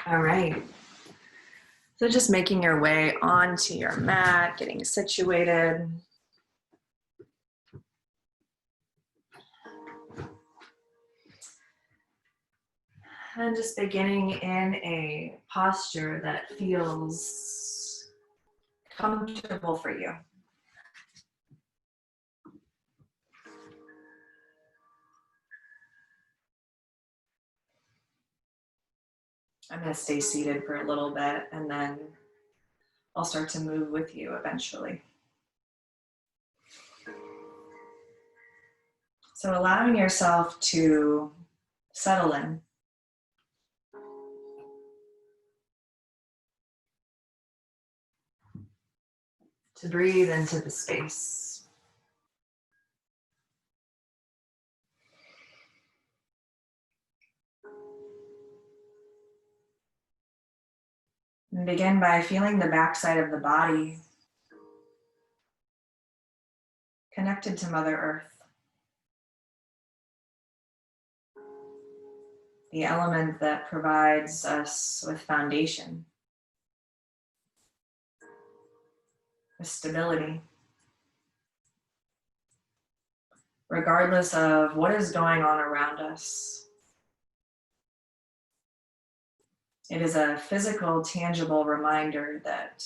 All right. So just making your way onto your mat, getting situated. And just beginning in a posture that feels comfortable for you. I'm going to stay seated for a little bit and then I'll start to move with you eventually. So allowing yourself to settle in. To breathe into the space. And begin by feeling the backside of the body connected to Mother Earth. The element that provides us with foundation, with stability, regardless of what is going on around us. It is a physical, tangible reminder that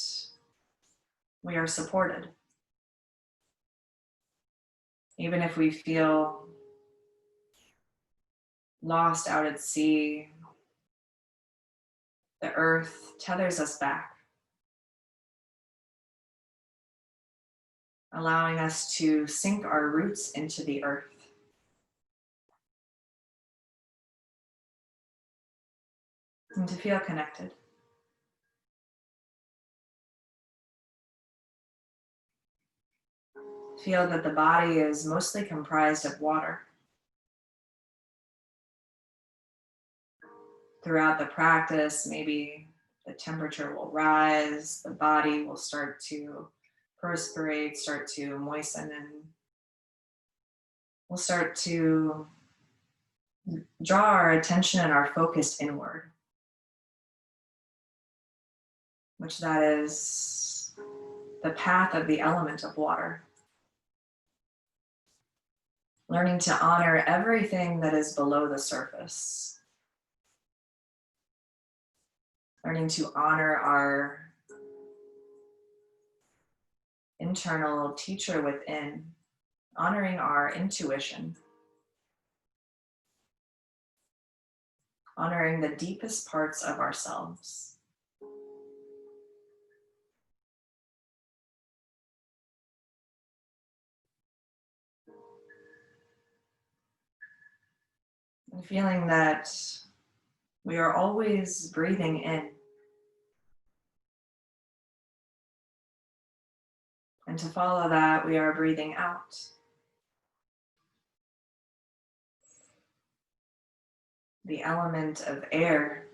we are supported. Even if we feel lost out at sea, the earth tethers us back, allowing us to sink our roots into the earth. And to feel connected. Feel that the body is mostly comprised of water. Throughout the practice, maybe the temperature will rise, the body will start to perspirate, start to moisten, and we'll start to draw our attention and our focus inward, which that is the path of the element of water. Learning to honor everything that is below the surface. Learning to honor our internal teacher within, honoring our intuition, honoring the deepest parts of ourselves. And feeling that we are always breathing in. And to follow that, we are breathing out. The element of air,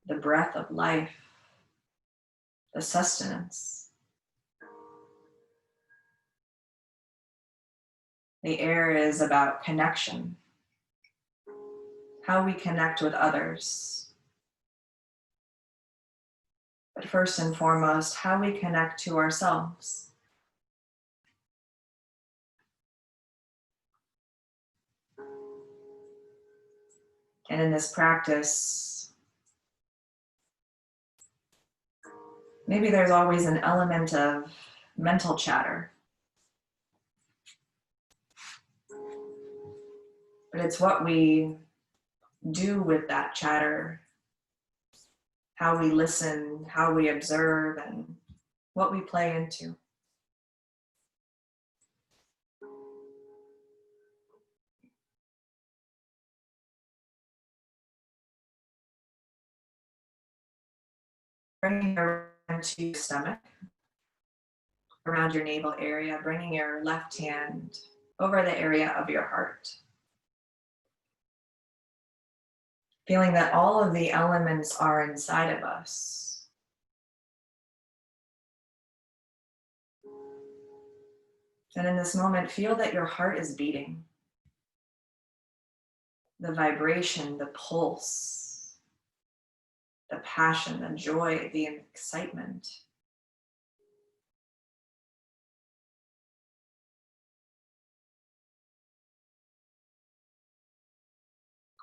the breath of life, the sustenance. The air is about connection, how we connect with others. But first and foremost, how we connect to ourselves. And in this practice, maybe there's always an element of mental chatter. But it's what we do with that chatter, how we listen, how we observe, and what we play into. Bringing your hand to your stomach, around your navel area, bringing your left hand over the area of your heart. Feeling that all of the elements are inside of us. And in this moment, feel that your heart is beating. The vibration, the pulse. the passion, the joy, the excitement.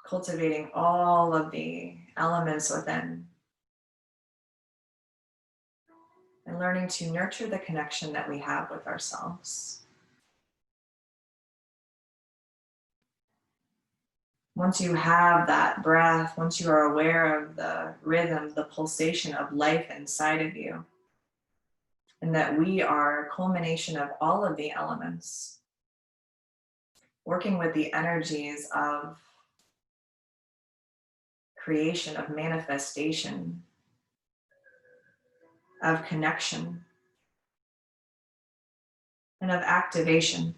Cultivating all of the elements within and learning to nurture the connection that we have with ourselves. Once you have that breath, once you are aware of the rhythm, the pulsation of life inside of you, and that we are a culmination of all of the elements, working with the energies of creation, of manifestation, of connection, and of activation.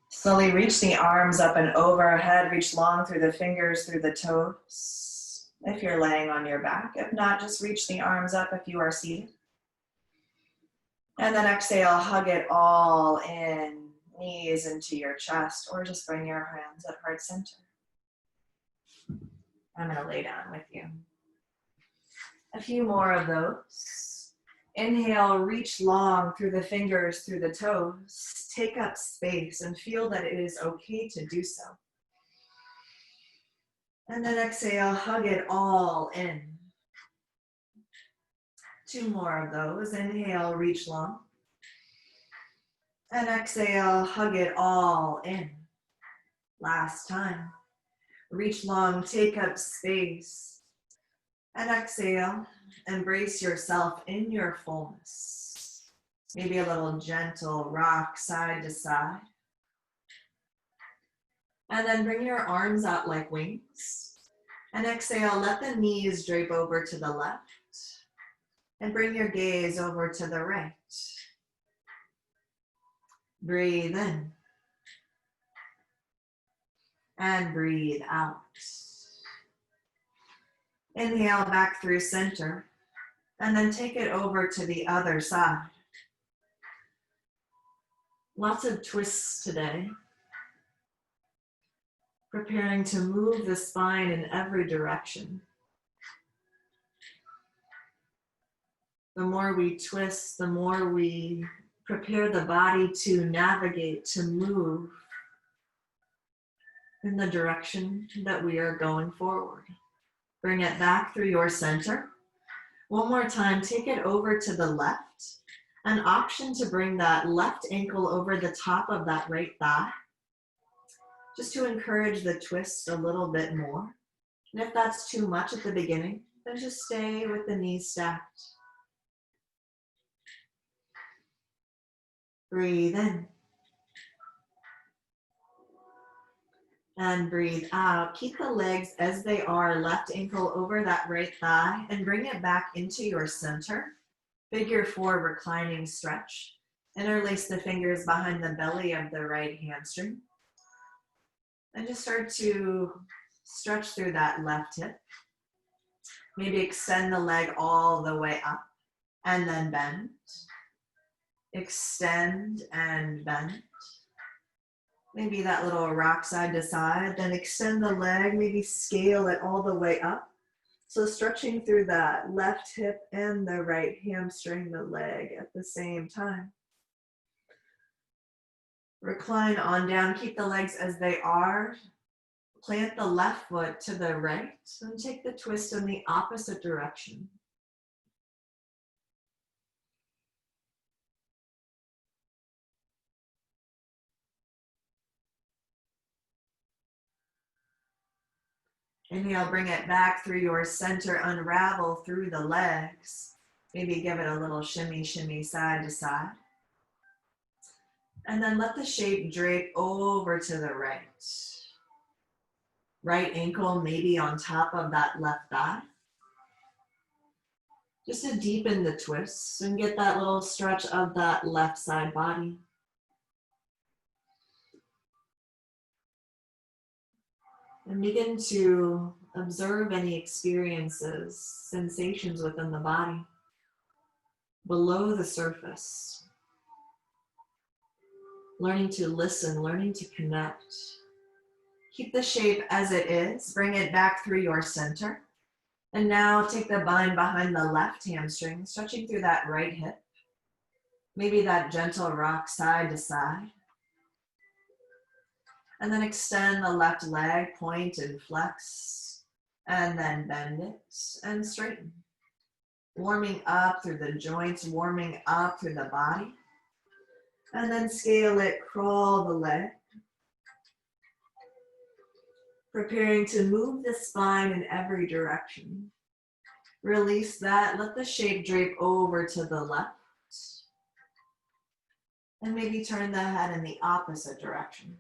Slowly reach the arms up and overhead, reach long through the fingers, through the toes, if you're laying on your back. If not, just reach the arms up if you are seated. And then exhale, hug it all in, knees into your chest, or just bring your hands at heart center. I'm gonna lay down with you. A few more of those. Inhale, reach long through the fingers, through the toes. Take up space and feel that it is okay to do so. And then exhale, hug it all in. 2 more of those. Inhale, reach long. And exhale, hug it all in. Last time. Reach long, take up space. And exhale, embrace yourself in your fullness. Maybe a little gentle rock side to side. And then bring your arms out like wings. And exhale, let the knees drape over to the left. And bring your gaze over to the right. Breathe in. And breathe out. Inhale back through center. And then take it over to the other side. Lots of twists today. Preparing to move the spine in every direction. The more we twist, the more we prepare the body to navigate, to move in the direction that we are going forward. Bring it back through your center. One more time, take it over to the left. An option to bring that left ankle over the top of that right thigh, just to encourage the twist a little bit more. And if that's too much at the beginning, then just stay with the knees stacked. Breathe in. And breathe out. Keep the legs as they are, left ankle over that right thigh, and bring it back into your center. Figure 4 reclining stretch. Interlace the fingers behind the belly of the right hamstring. And just start to stretch through that left hip. Maybe extend the leg all the way up and then bend. Extend and bend. Maybe that little rock side to side, then extend the leg, maybe scale it all the way up. So stretching through that left hip and the right hamstring, the leg at the same time. Recline on down, keep the legs as they are. Plant the left foot to the right and take the twist in the opposite direction. Inhale, bring it back through your center, unravel through the legs. Maybe give it a little shimmy, shimmy side to side. And then let the shape drape over to the right. Right ankle maybe on top of that left thigh. Just to deepen the twists and get that little stretch of that left side body. And begin to observe any experiences, sensations within the body, below the surface. Learning to listen, learning to connect. Keep the shape as it is. Bring it back through your center. And now take the bind behind the left hamstring, stretching through that right hip. Maybe that gentle rock side to side. And then extend the left leg, point and flex. And then bend it and straighten. Warming up through the joints, warming up through the body. And then scale it, crawl the leg. Preparing to move the spine in every direction. Release that, let the shape drape over to the left. And maybe turn the head in the opposite direction.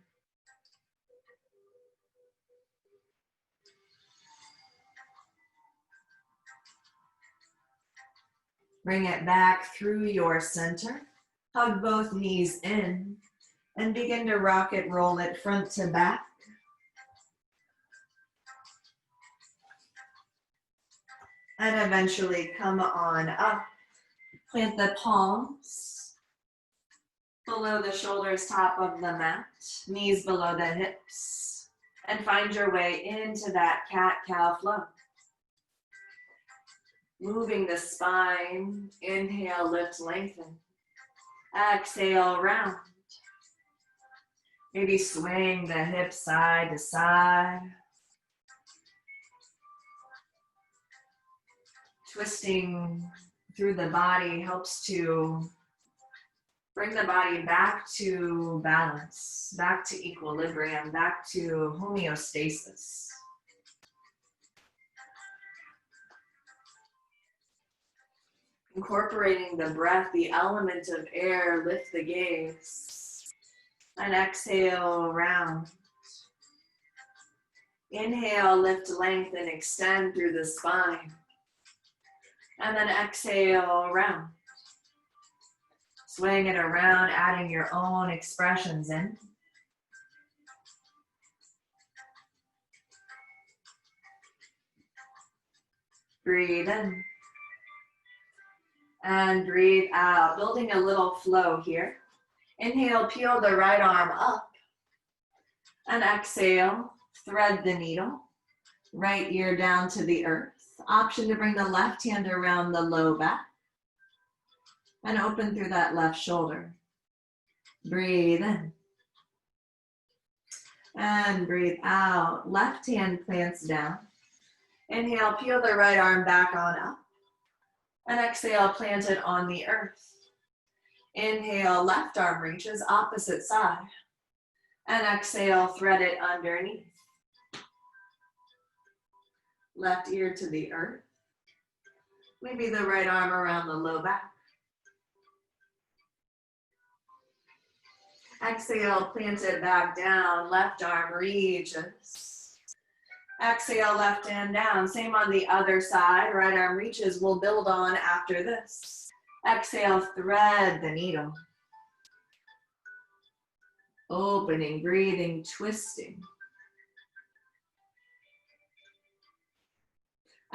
Bring it back through your center. Hug both knees in and begin to rock it, roll it front to back. And eventually come on up. Plant the palms below the shoulders, top of the mat, knees below the hips, and find your way into that cat-cow flow. Moving the spine, inhale, lift, lengthen. Exhale, round. Maybe swaying the hips side to side. Twisting through the body helps to bring the body back to balance, back to equilibrium, back to homeostasis. Incorporating the breath, the element of air, lift the gaze. And exhale, round. Inhale, lift, lengthen, extend through the spine. And then exhale, round. Swaying it around, adding your own expressions in. Breathe in. And breathe out, building a little flow here. Inhale, peel the right arm up. And exhale, thread the needle. Right ear down to the earth. Option to bring the left hand around the low back. And open through that left shoulder. Breathe in. And breathe out. Left hand plants down. Inhale, peel the right arm back on up. And exhale, plant it on the earth. Inhale, left arm reaches opposite side. And exhale, thread it underneath. Left ear to the earth. Maybe the right arm around the low back. Exhale, plant it back down. Left arm reaches. Exhale, left hand down. Same on the other side. Right arm reaches. We'll build on after this. Exhale, thread the needle. Opening, breathing, twisting.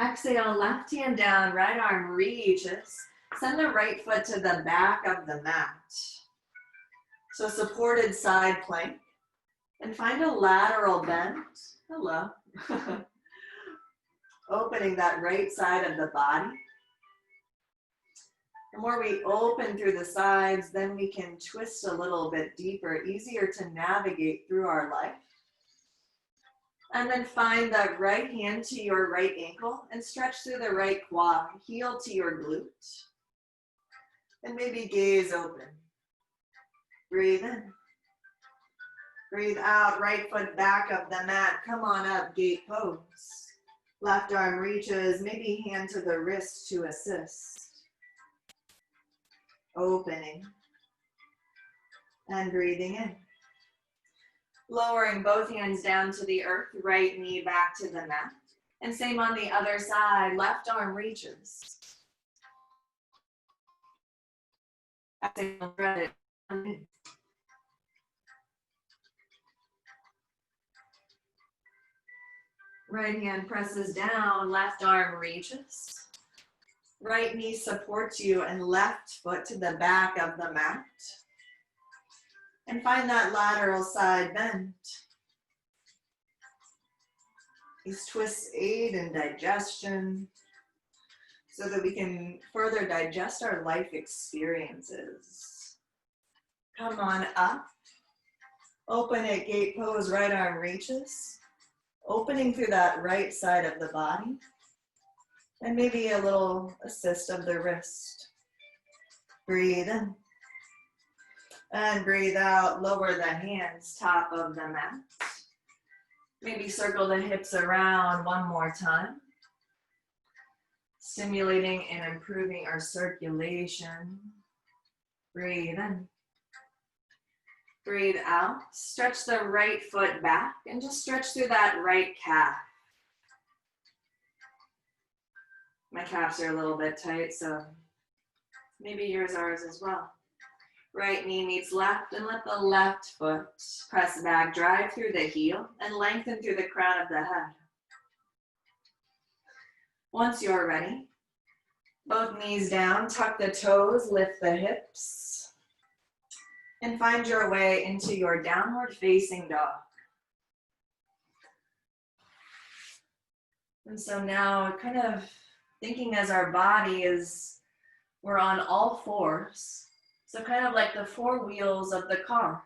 Exhale, left hand down, right arm reaches. Send the right foot to the back of the mat. So supported side plank. And find a lateral bend. Hello. Opening that right side of the body. The more we open through the sides, then we can twist a little bit deeper, easier to navigate through our life. And then find that right hand to your right ankle and stretch through the right quad, heel to your glute. And maybe gaze open. Breathe in. Breathe out, right foot back of the mat. Come on up, gate pose. Left arm reaches, maybe hand to the wrist to assist. Opening. And breathing in. Lowering both hands down to the earth, right knee back to the mat. And same on the other side, left arm reaches. Exhale, thread it. Right hand presses down, left arm reaches. Right knee supports you and left foot to the back of the mat. And find that lateral side bend. These twists aid in digestion so that we can further digest our life experiences. Come on up. Open at gate pose, right arm reaches. Opening through that right side of the body. And maybe a little assist of the wrist. Breathe in. And breathe out, lower the hands, top of the mat. Maybe circle the hips around one more time. Stimulating and improving our circulation. Breathe in. Breathe out. Stretch the right foot back and just stretch through that right calf. My calves are a little bit tight, so maybe yours are as well. Right knee meets left and let the left foot press back, drive through the heel and lengthen through the crown of the head. Once you're ready, both knees down, tuck the toes, lift the hips, and find your way into your downward facing dog. And so now kind of thinking as our body we're on all fours. So kind of like the four wheels of the car.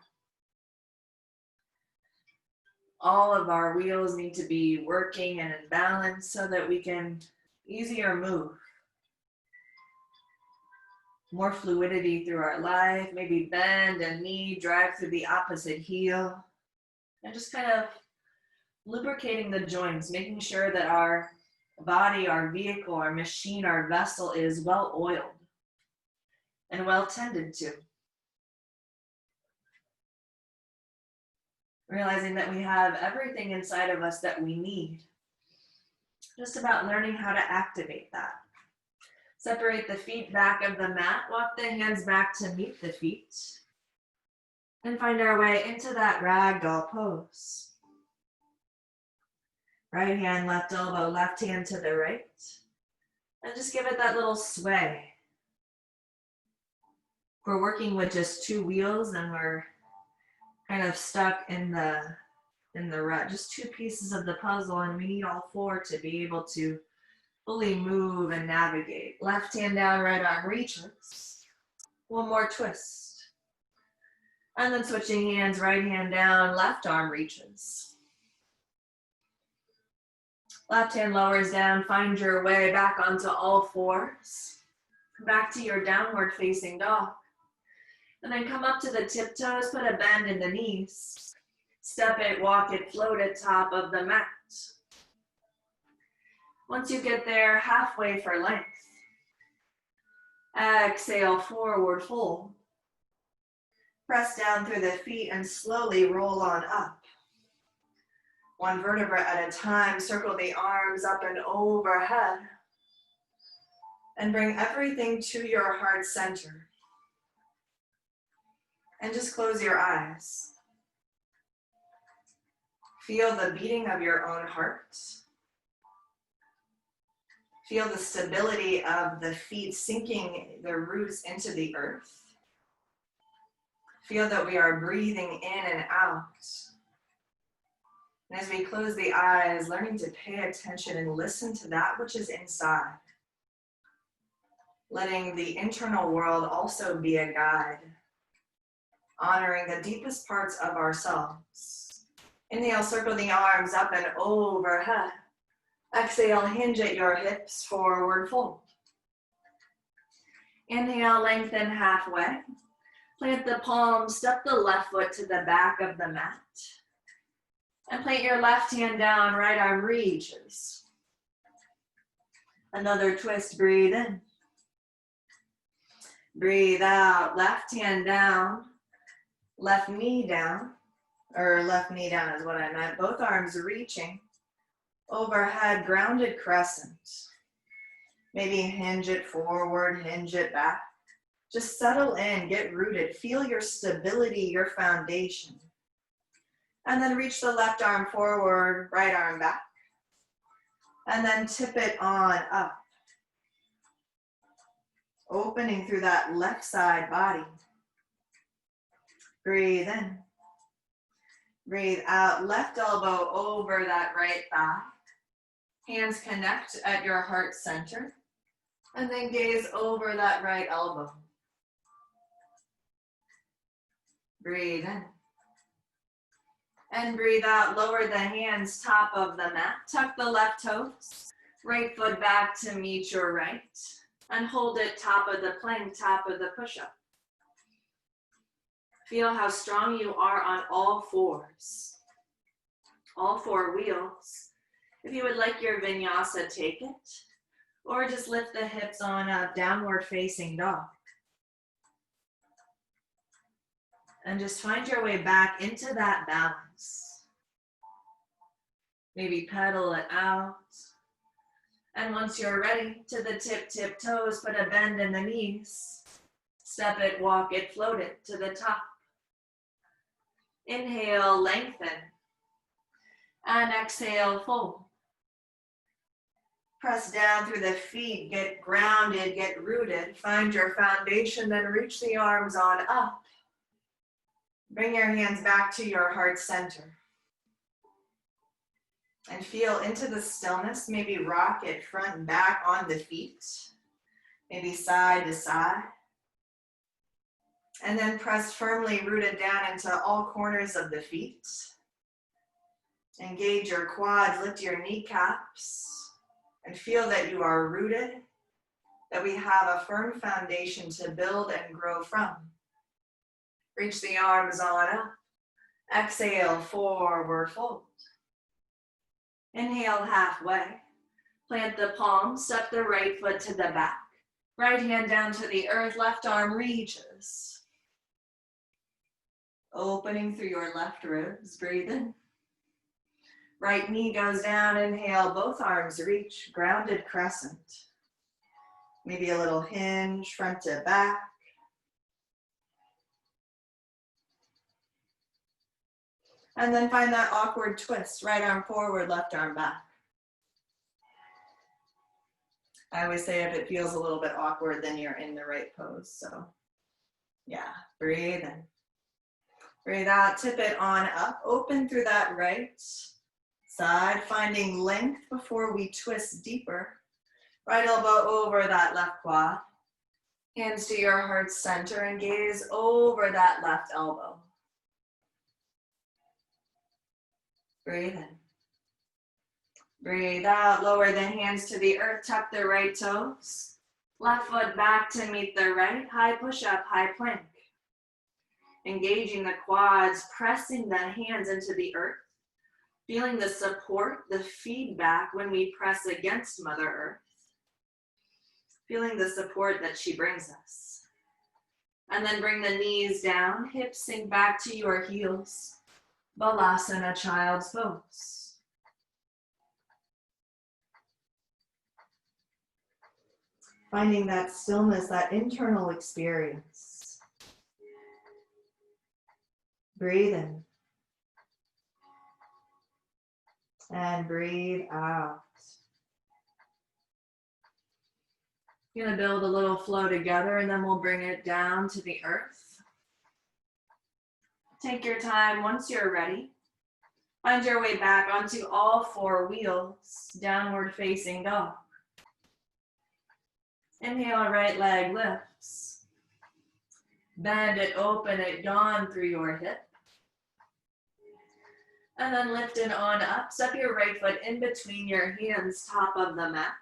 All of our wheels need to be working and in balance so that we can easier move. More fluidity through our life, maybe bend a knee, drive through the opposite heel. And just kind of lubricating the joints, making sure that our body, our vehicle, our machine, our vessel is well oiled and well tended to. Realizing that we have everything inside of us that we need. Just about learning how to activate that. Separate the feet back of the mat, walk the hands back to meet the feet, and find our way into that ragdoll pose. Right hand, left elbow, left hand to the right, and just give it that little sway. We're working with just two wheels and we're kind of stuck in the rut, just two pieces of the puzzle, and we need all four to be able to fully move and navigate. Left hand down, right arm reaches. One more twist. And then switching hands, right hand down, left arm reaches. Left hand lowers down, find your way back onto all fours. Back to your downward facing dog. And then come up to the tiptoes, put a bend in the knees. Step it, walk it, float it, top of the mat. Once you get there, halfway for length. Exhale, forward fold. Press down through the feet and slowly roll on up. One vertebra at a time, circle the arms up and overhead. And bring everything to your heart center. And just close your eyes. Feel the beating of your own heart. Feel the stability of the feet sinking their roots into the earth. Feel that we are breathing in and out. And as we close the eyes, learning to pay attention and listen to that which is inside. Letting the internal world also be a guide. Honoring the deepest parts of ourselves. Inhale, circle the arms up and overhead. Exhale, hinge at your hips, forward fold. Inhale, lengthen halfway. Plant the palms, step the left foot to the back of the mat. And plant your left hand down, right arm reaches. Another twist, breathe in. Breathe out, left hand down. Left knee down, or left knee down is what I meant. Both arms reaching. Overhead, grounded crescent. Maybe hinge it forward, hinge it back. Just settle in, get rooted. Feel your stability, your foundation. And then reach the left arm forward, right arm back. And then tip it on up. Opening through that left side body. Breathe in. Breathe out. Left elbow over that right thigh. Hands connect at your heart center. And then gaze over that right elbow. Breathe in. And breathe out. Lower the hands top of the mat. Tuck the left toes. Right foot back to meet your right. And hold it top of the plank, top of the push-up. Feel how strong you are on all fours. All four wheels. If you would like your vinyasa, take it. Or just lift the hips on up, downward facing dog. And just find your way back into that balance. Maybe pedal it out. And once you're ready, to the tip toes, put a bend in the knees. Step it, walk it, float it to the top. Inhale, lengthen. And exhale, fold. Press down through the feet, get grounded, get rooted. Find your foundation, then reach the arms on up. Bring your hands back to your heart center. And feel into the stillness. Maybe rock it front and back on the feet. Maybe side to side. And then press firmly rooted down into all corners of the feet. Engage your quads, lift your kneecaps. And feel that you are rooted, that we have a firm foundation to build and grow from. Reach the arms on up. Exhale, forward fold. Inhale, halfway. Plant the palms, step the right foot to the back. Right hand down to the earth, left arm reaches. Opening through your left ribs, breathe in. Right knee goes down, inhale, both arms reach, grounded crescent. Maybe a little hinge, front to back. And then find that awkward twist, right arm forward, left arm back. I always say if it feels a little bit awkward, then you're in the right pose. So yeah, breathe in. Breathe out, tip it on up, open through that right side, finding length before we twist deeper. Right elbow over that left quad. Hands to your heart center and gaze over that left elbow. Breathe in. Breathe out, lower the hands to the earth, tuck the right toes. Left foot back to meet the right, high push-up, high plank. Engaging the quads, pressing the hands into the earth. Feeling the support, the feedback when we press against Mother Earth. Feeling the support that she brings us. And then bring the knees down, hips sink back to your heels. Balasana, child's pose. Finding that stillness, that internal experience. Breathe in. And breathe out. You're going to build a little flow together and then we'll bring it down to the earth. Take your time once you're ready. Find your way back onto all four wheels, downward facing dog. Inhale, right leg lifts. Bend it, open it, yawn through your hip. And then lift it on up. Step your right foot in between your hands, top of the mat.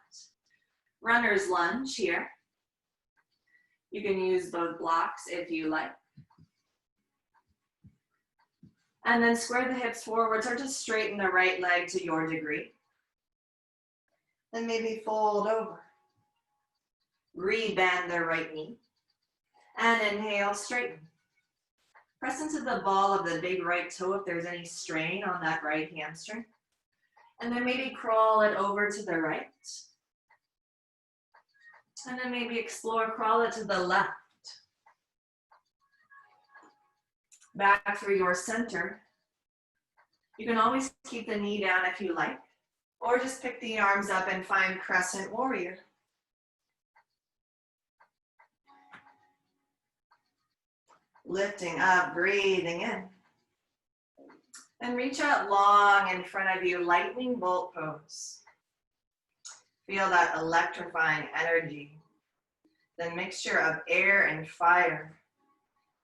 Runner's lunge here. You can use both blocks if you like. And then square the hips forwards or just straighten the right leg to your degree. Then maybe fold over. Rebend the right knee. And inhale, straighten. Press into the ball of the big right toe if there's any strain on that right hamstring. And then maybe crawl it over to the right. And then maybe explore, crawl it to the left. Back through your center. You can always keep the knee down if you like, or just pick the arms up and find Crescent Warrior. Lifting up, breathing in. And reach out long in front of you, lightning bolt pose. Feel that electrifying energy, the mixture of air and fire.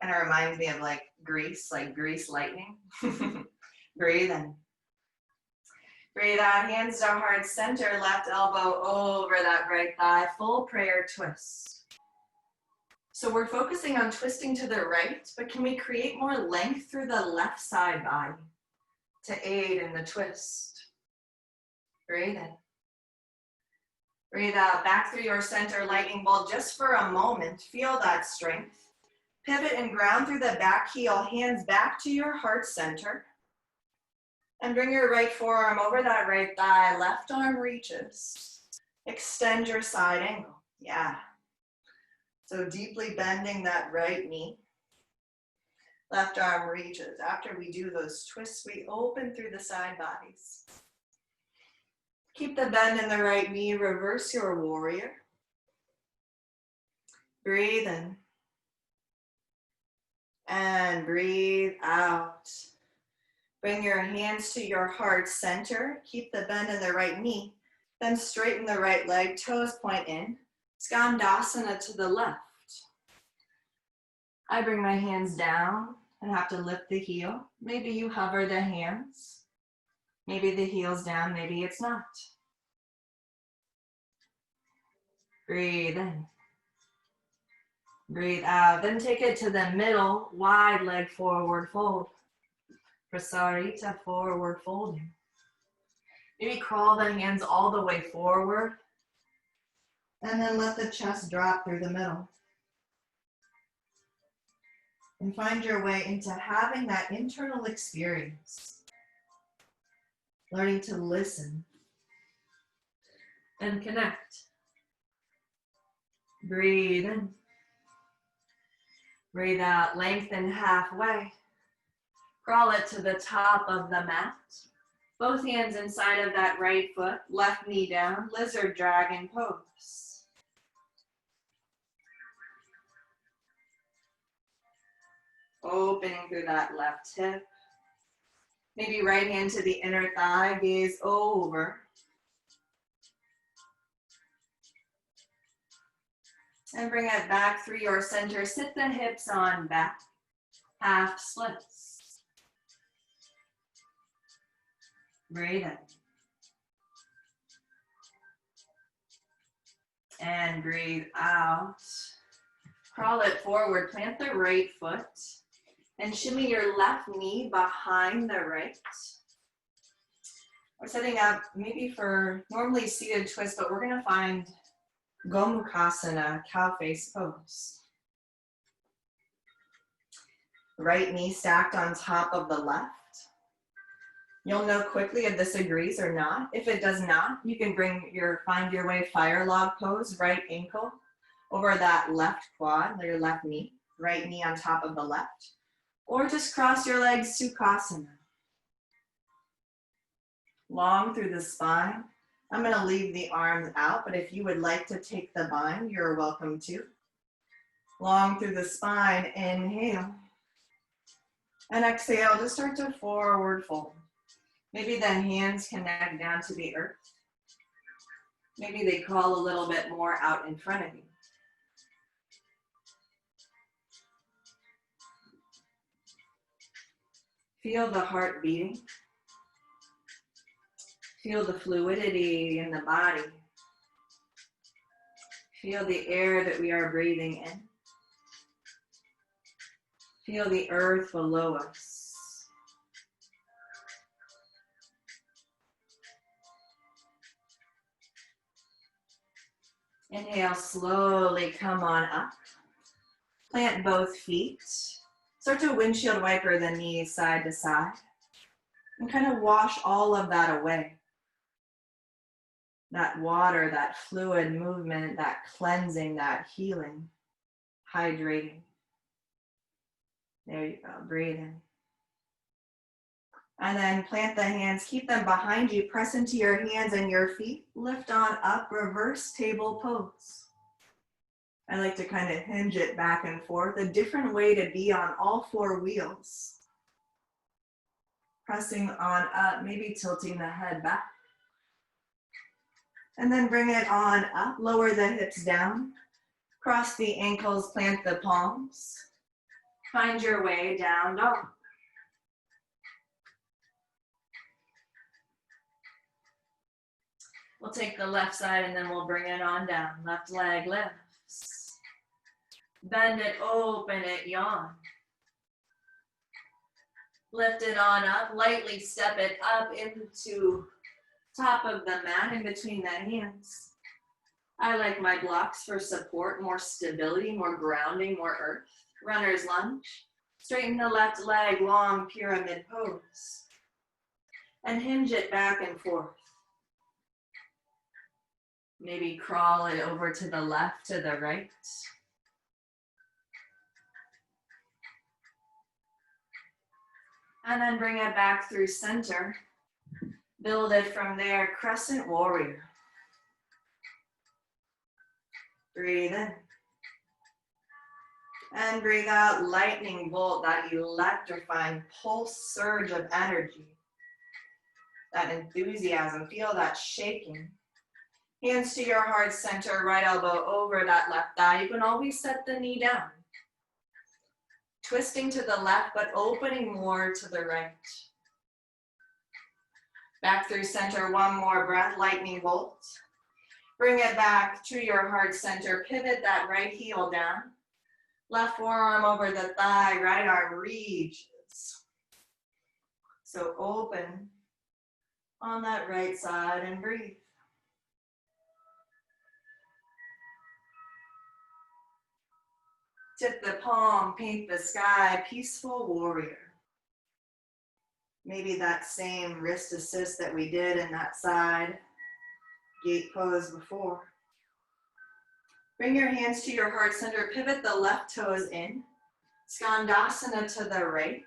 Kind of reminds me of like grease lightning. Breathe in. Breathe out, hands to heart center, left elbow over that right thigh, full prayer twist. So we're focusing on twisting to the right, but can we create more length through the left side body to aid in the twist? Breathe in. Breathe out, back through your center, lightning bolt just for a moment. Feel that strength. Pivot and ground through the back heel, hands back to your heart center. And bring your right forearm over that right thigh, left arm reaches. Extend your side angle, yeah. So deeply bending that right knee. Left arm reaches. After we do those twists, we open through the side bodies. Keep the bend in the right knee, reverse your warrior. Breathe in. And breathe out. Bring your hands to your heart center. Keep the bend in the right knee. Then straighten the right leg, toes point in. Skandasana to the left. I bring my hands down and have to lift the heel. Maybe you hover the hands. Maybe the heel's down, maybe it's not. Breathe in. Breathe out. Then take it to the middle, wide leg forward fold. Prasarita, forward folding. Maybe crawl the hands all the way forward. And then let the chest drop through the middle. And find your way into having that internal experience. Learning to listen and connect. Breathe in. Breathe out, lengthen halfway. Crawl it to the top of the mat. Both hands inside of that right foot, left knee down, lizard dragon pose. Opening through that left hip. Maybe right hand to the inner thigh, gaze over. And bring it back through your center. Sit the hips on back. Half splits. Breathe in. And breathe out. Crawl it forward. Plant the right foot. And shimmy your left knee behind the right. We're setting up maybe for normally seated twist, but we're gonna find Gomukhasana, cow face pose. Right knee stacked on top of the left. You'll know quickly if this agrees or not. If it does not, you can find your way fire log pose, right ankle over that left quad, your left knee, right knee on top of the left. Or just cross your legs, Sukhasana. Long through the spine. I'm gonna leave the arms out, but if you would like to take the bind, you're welcome to. Long through the spine, inhale. And exhale, just start to forward fold. Maybe then hands connect down to the earth. Maybe they crawl a little bit more out in front of you. Feel the heart beating. Feel the fluidity in the body. Feel the air that we are breathing in. Feel the earth below us. Inhale, slowly come on up. Plant both feet. Start to windshield wiper the knees side to side. And kind of wash all of that away. That water, that fluid movement, that cleansing, that healing, hydrating. There you go, breathe in. And then plant the hands, keep them behind you, press into your hands and your feet, lift on up, reverse table pose. I like to kind of hinge it back and forth, a different way to be on all four wheels. Pressing on up, maybe tilting the head back. And then bring it on up, lower the hips down, cross the ankles, plant the palms. Find your way down dog. We'll take the left side and then we'll bring it on down. Left leg lifts. Bend it, open it, yawn. Lift it on up, lightly step it up into top of the mat in between the hands. I like my blocks for support, more stability, more grounding, more earth. Runner's lunge. Straighten the left leg, long pyramid pose. And hinge it back and forth. Maybe crawl it over to the left, to the right. And then bring it back through center. Build it from there, Crescent Warrior. Breathe in. And breathe out, lightning bolt, that electrifying pulse surge of energy. That enthusiasm, feel that shaking. Hands to your heart center, right elbow over that left thigh. You can always set the knee down. Twisting to the left, but opening more to the right. Back through center, one more breath, lightning bolt. Bring it back to your heart center. Pivot that right heel down. Left forearm over the thigh, right arm reaches. So open on that right side and breathe. Tip the palm, paint the sky, peaceful warrior. Maybe that same wrist assist that we did in that side gate pose before. Bring your hands to your heart center, pivot the left toes in. Skandasana to the right.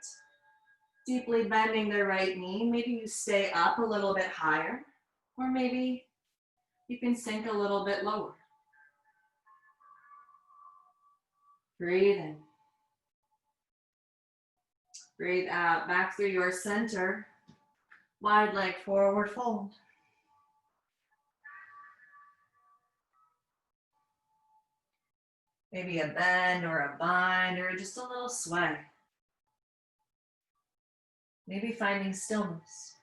Deeply bending the right knee. Maybe you stay up a little bit higher, or maybe you can sink a little bit lower. Breathe in. Breathe out, back through your center. Wide leg forward fold. Maybe a bend or a bind or just a little sway. Maybe finding stillness.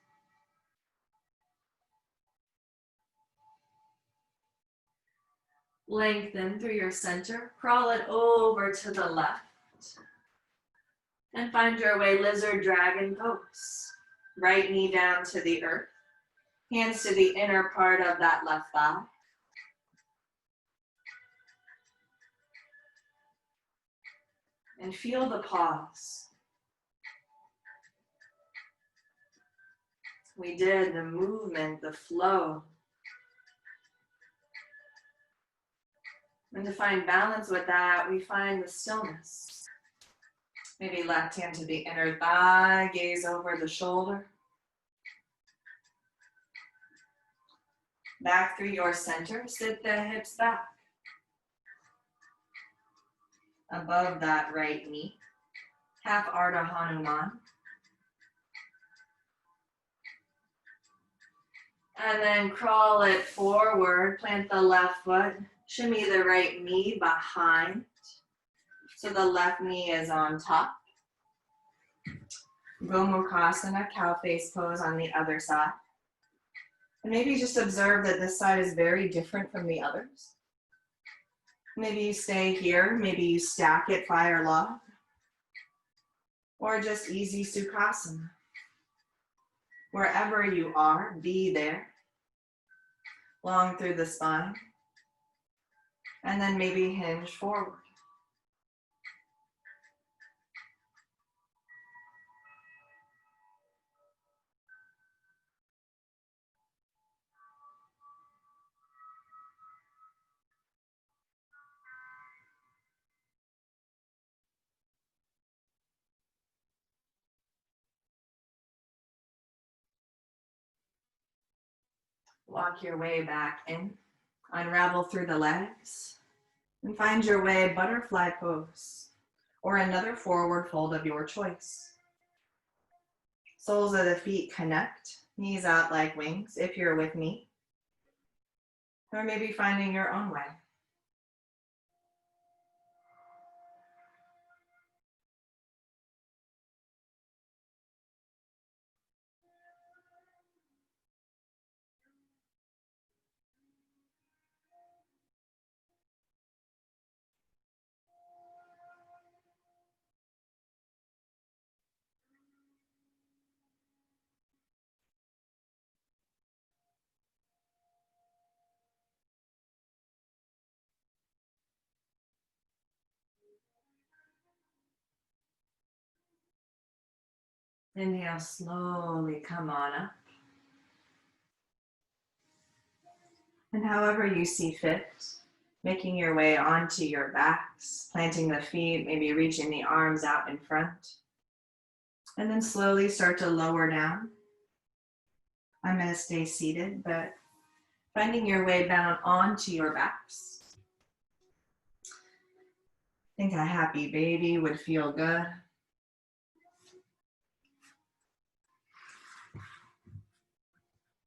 Lengthen through your center. Crawl it over to the left. And find your way, lizard dragon pose. Right knee down to the earth. Hands to the inner part of that left thigh. And feel the pause. We did the movement, the flow. And to find balance with that, we find the stillness. Maybe left hand to the inner thigh, gaze over the shoulder. Back through your center, sit the hips back. Above that right knee, half Ardha Hanuman. And then crawl it forward, plant the left foot, shimmy the right knee behind. So the left knee is on top. Gomukhasana, cow face pose on the other side. And maybe just observe that this side is very different from the others. Maybe you stay here, maybe you stack it fire log, or just easy Sukhasana. Wherever you are, be there. Long through the spine. And then maybe hinge forward. Walk your way back in, unravel through the legs, and find your way butterfly pose, or another forward fold of your choice. Soles of the feet connect, knees out like wings if you're with me. Or maybe finding your own way. Inhale, slowly come on up. And however you see fit, making your way onto your backs, planting the feet, maybe reaching the arms out in front. And then slowly start to lower down. I'm going to stay seated, but finding your way down onto your backs. I think a happy baby would feel good.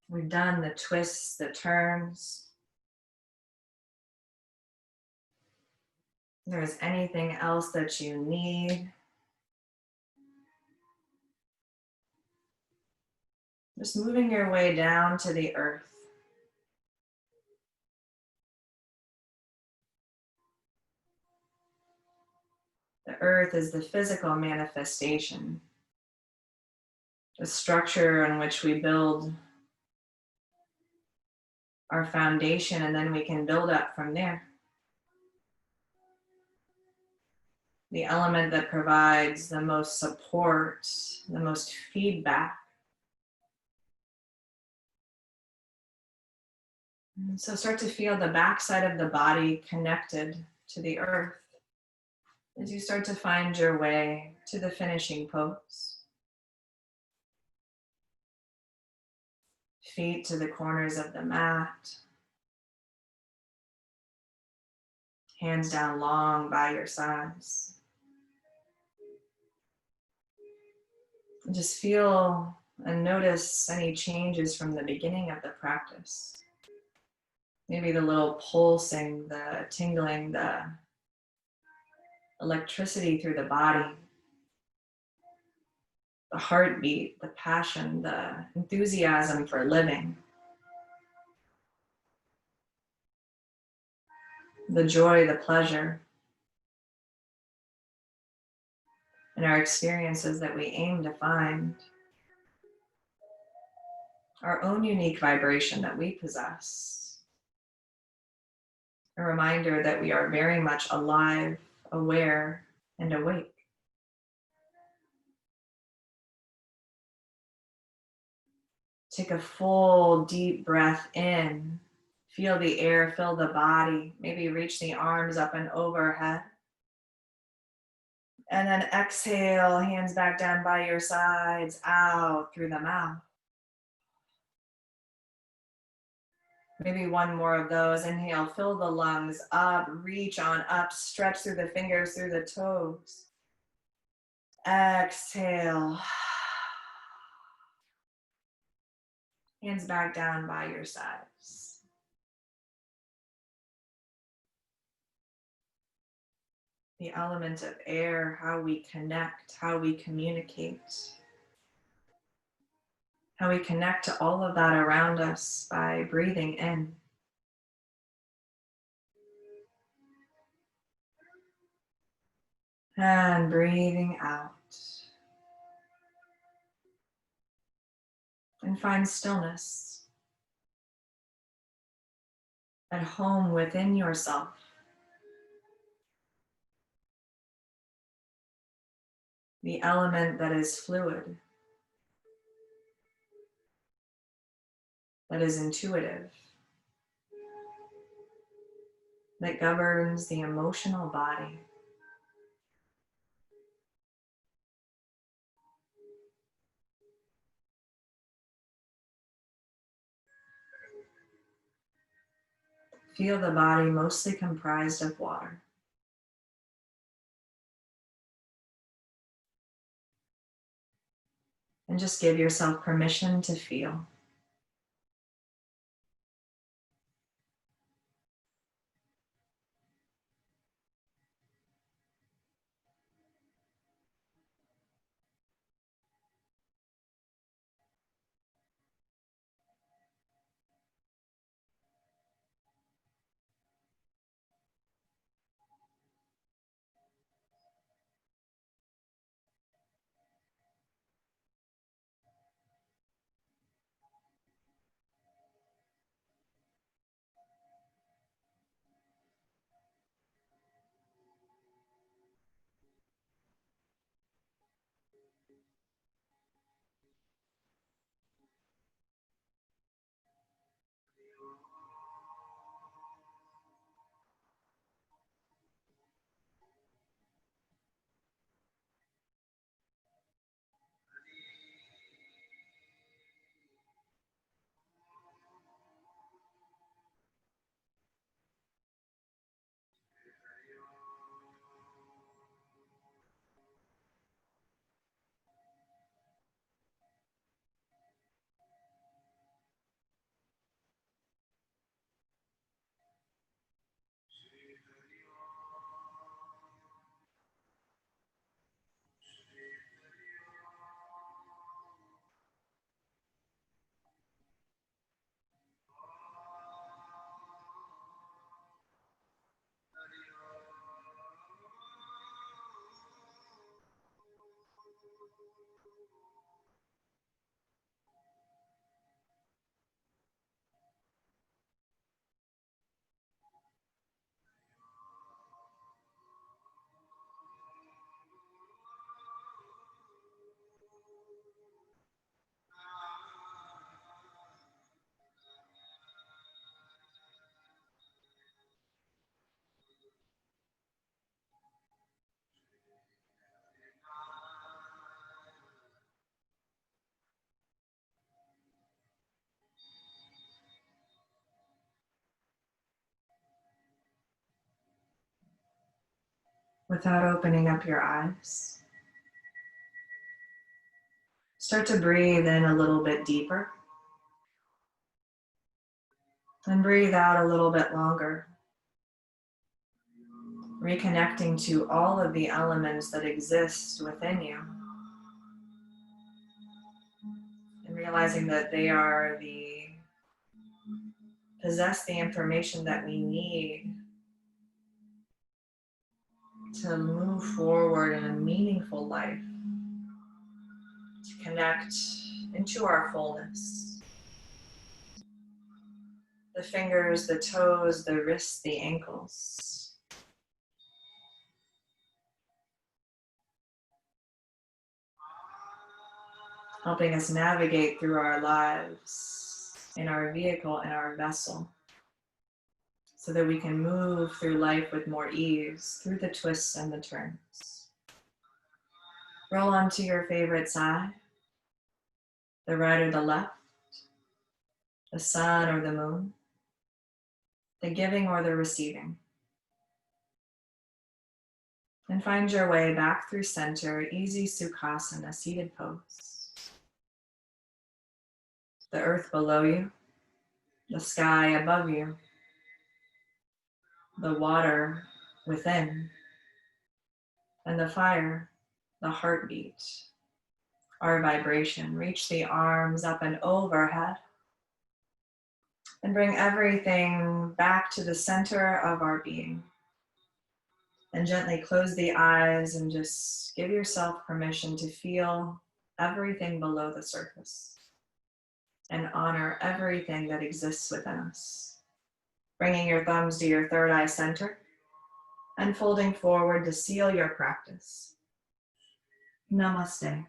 We've done the twists, the turns. If there's anything else that you need, just moving your way down to the earth. The earth is the physical manifestation, the structure on which we build our foundation, and then we can build up from there. The element that provides the most support, the most feedback. And so start to feel the backside of the body connected to the earth as you start to find your way to the finishing pose. Feet to the corners of the mat. Hands down long by your sides. And just feel and notice any changes from the beginning of the practice. Maybe the little pulsing, the tingling, the electricity through the body, the heartbeat, the passion, the enthusiasm for living, the joy, the pleasure, and our experiences that we aim to find, our own unique vibration that we possess. A reminder that we are very much alive, aware, and awake. Take a full, deep breath in. Feel the air fill the body. Maybe reach the arms up and overhead. And then exhale, hands back down by your sides, out through the mouth. Maybe one more of those. Inhale, fill the lungs up, reach on up, stretch through the fingers, through the toes. Exhale. Hands back down by your sides. The element of air, how we connect, how we communicate, how we connect to all of that around us by breathing in. And breathing out. And find stillness at home within yourself. The element that is fluid, that is intuitive, that governs the emotional body. Feel the body mostly comprised of water. And just give yourself permission to feel. Without opening up your eyes, start to breathe in a little bit deeper and breathe out a little bit longer, reconnecting to all of the elements that exist within you and realizing that they possess the information that we need to move forward in a meaningful life, to connect into our fullness. The fingers, the toes, the wrists, the ankles. Helping us navigate through our lives, in our vehicle, in our vessel, so that we can move through life with more ease, through the twists and the turns. Roll onto your favorite side, the right or the left, the sun or the moon, the giving or the receiving. And find your way back through center, easy Sukhasana, seated pose. The earth below you, the sky above you, the water within, and the fire, the heartbeat, our vibration. Reach the arms up and overhead and bring everything back to the center of our being. And gently close the eyes and just give yourself permission to feel everything below the surface and honor everything that exists within us. Bringing your thumbs to your third eye center and folding forward to seal your practice. Namaste.